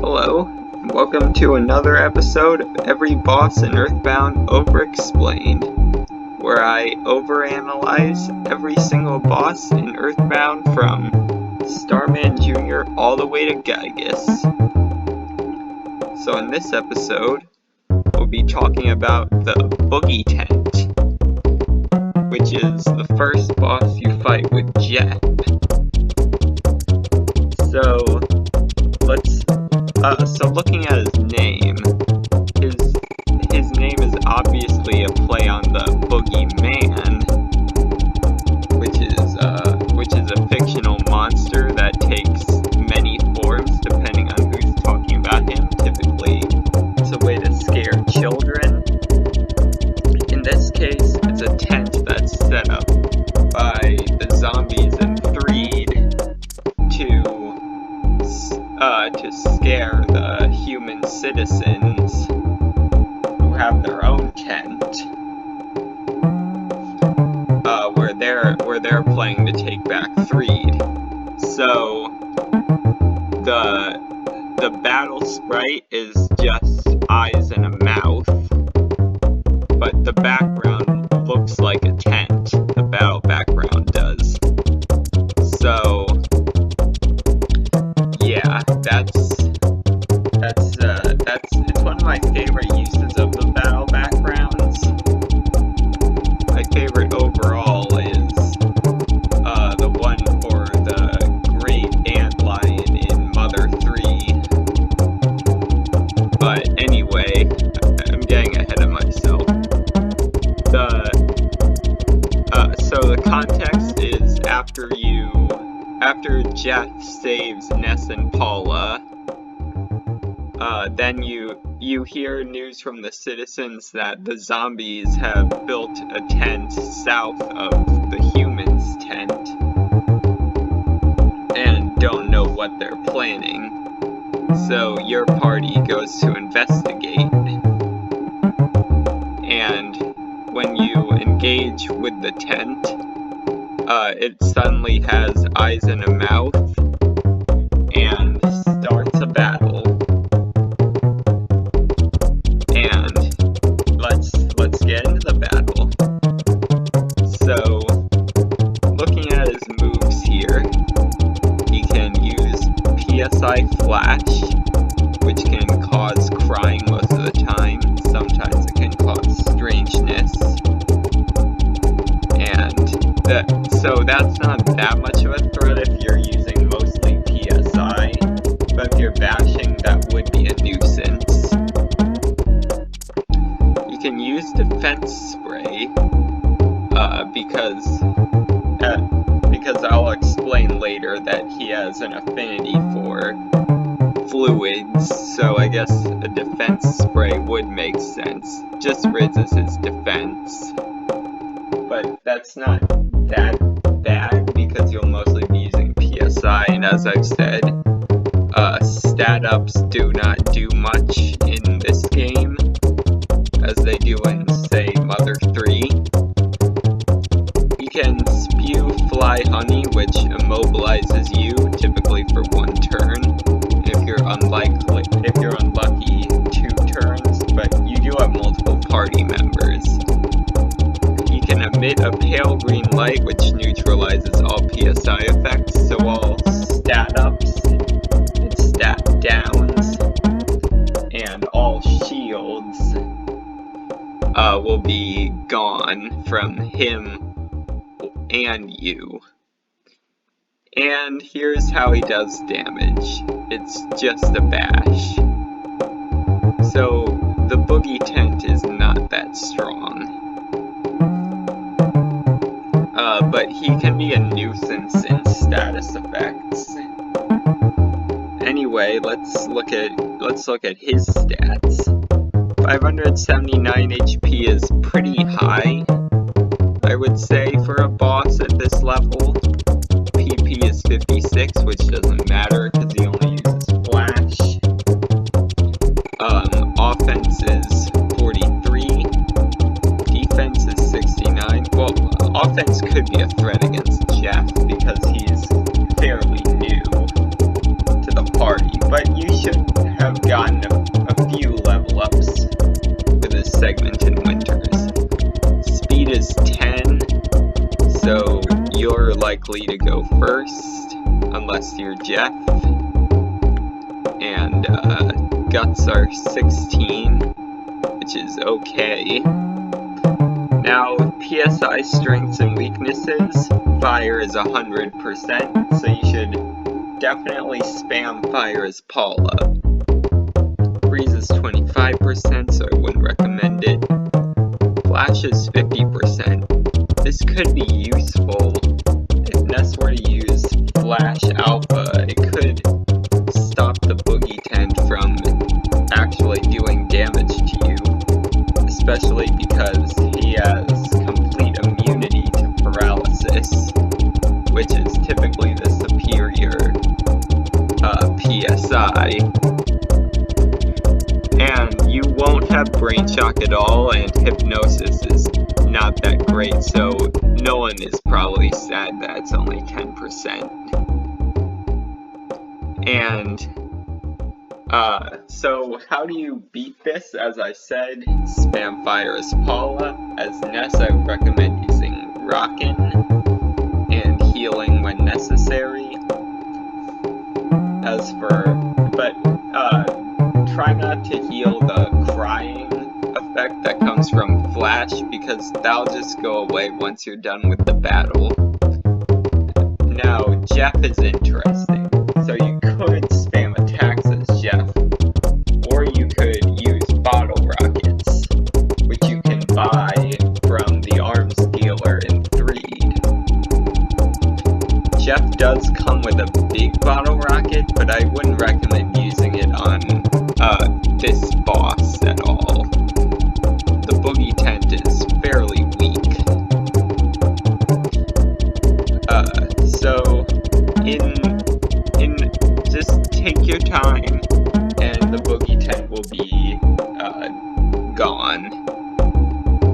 Hello, and welcome to another episode of Every Boss in Earthbound Overexplained, where I overanalyze every single boss in Earthbound from Starman Junior all the way to Giygas. So in this episode, we'll be talking about the Boogey tent, which is the first boss you fight with Jeff. So looking at his name, his name is obviously a play on the Boogeyman, which is a fictional monster that takes many forms depending on who's talking about him. Typically, it's a way to scare children. In this case, it's a tent that's set up by the zombies and freed to scare the human citizens who have their own tent, where they're playing to take back Freed. So the battle sprite is just eyes and a mouth, but the background looks like a tent. The battle background does. So yeah, it's one of my favorite uses of the battle backgrounds. My favorite overall is the one for the great antlion in Mother 3. But anyway, I'm getting ahead of myself. So the context is after Jeff saves Ness and Paula, then you hear news from the citizens that the zombies have built a tent south of the humans' tent and don't know what they're planning. So your party goes to investigate, and when you engage with the tent, it suddenly has eyes and a mouth and starts a battle. And let's get into the battle. So, looking at his moves here, he can use PSI Flash, which can cause crying most of the time. Sometimes it can cause strangeness. So that's not that much of a threat if you're using mostly PSI, but if you're bashing, that would be a nuisance. You can use Defense Spray, because I'll explain later that he has an affinity for fluids, so I guess a Defense Spray would make sense. Just raises his defense. But that's not that bad because you'll mostly be using PSI, and as I've said, stat ups do not do much in this game as they do in, say, Mother 3. You can spew Fly Honey, which immobilizes you, typically for 1 turn. If you're unlucky, 2 turns, but you do have multiple party members. Emit a pale green light which neutralizes all PSI effects, so all stat ups and stat downs and all shields will be gone from him and you. And here's how he does damage. It's just a bash. So the Boogey tent is not that strong. But he can be a nuisance in status effects. Anyway, let's look at his stats. 579 HP is pretty high, I would say, for a boss at this level. PP is 56, which doesn't matter because he only uses Flash. Offense is 43. Defense is 69. Well, offense could be a threat against Jeff because he's fairly new to the party, but you should have gotten a few level ups for this segment in Winters. Speed is 10, so you're likely to go first, unless you're Jeff. And Guts are 16, which is okay. Now, PSI strengths and weaknesses, fire is 100%, so you should definitely spam fire as Paula. Freeze is 25%, so I wouldn't recommend it. Flash is 50%. This could be useful. If Ness were to use Flash Alpha, it could stop the Boogey tent from actually doing damage to you, especially because he has complete immunity to paralysis, which is typically the superior PSI. And you won't have brain shock at all, and hypnosis is not that great, so no one is probably sad that it's only 10%. And so how do you beat this? As I said, spam fire as Paula. As Ness, I would recommend using Rockin' and healing when necessary. Try not to heal the crying effect that comes from Flash, because that'll just go away once you're done with the battle. Now, Jeff is interesting. So you could spam attacks as Jeff, or you could use bottle rockets, which you can buy from the arms dealer in Threed. Jeff does come with a big bottle rocket, but I wouldn't recommend using it on this boss at all. The Boogey tent is fairly weak. So just take your time, and the Boogey tent will be gone.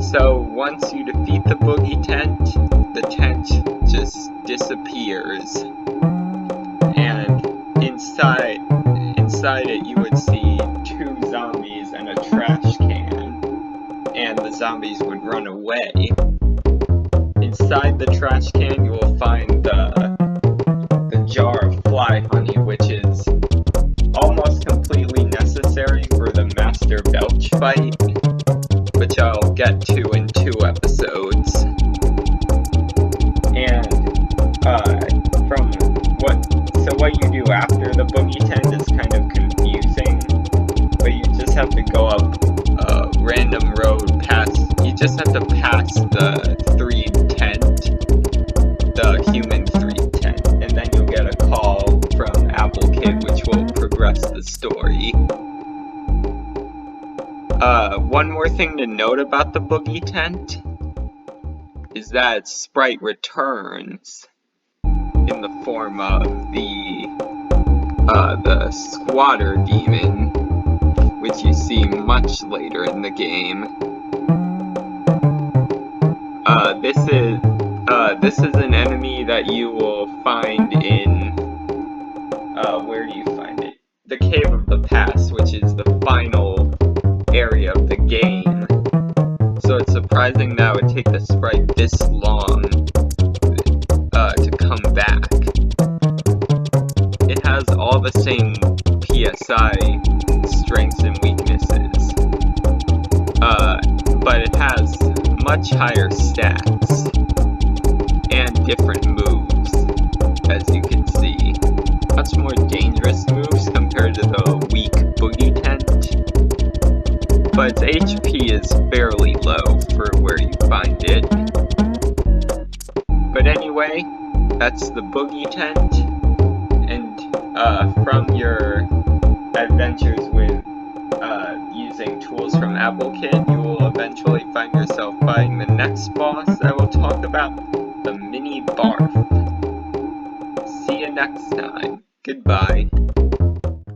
So once you defeat the Boogey tent, the tent just disappears, and inside it you would see 2 zombies and a trash can, and the zombies would run away. Inside the trash can you will find the jar of fly honey, which is almost completely necessary for the Master Belch fight, which I'll get to in 2 episodes. And what you do after the Boogey tent is kind of confusing, but you just have to go up a random road you just have to pass the Threed tent, the human Threed tent, and then you'll get a call from Apple Kid, which will progress the story. One more thing to note about the Boogey tent is that its sprite returns in the form of the squatter demon, which you see much later in the game. This is an enemy that you will find in where do you find it? The Cave of the Past, which is the final area of the game. So it's surprising that it would take the sprite this long to come back. It has all the same PSI strengths and weaknesses, but it has much higher stats and different moves, as you can see. Much more dangerous moves compared to the weak Boogey tent, but its HP is fairly low for where you find it. But anyway, that's the Boogey tent, and from your adventures with using tools from Apple Kid, you will eventually find yourself fighting the next boss. I will talk about the Mini Barf. See you next time. Goodbye.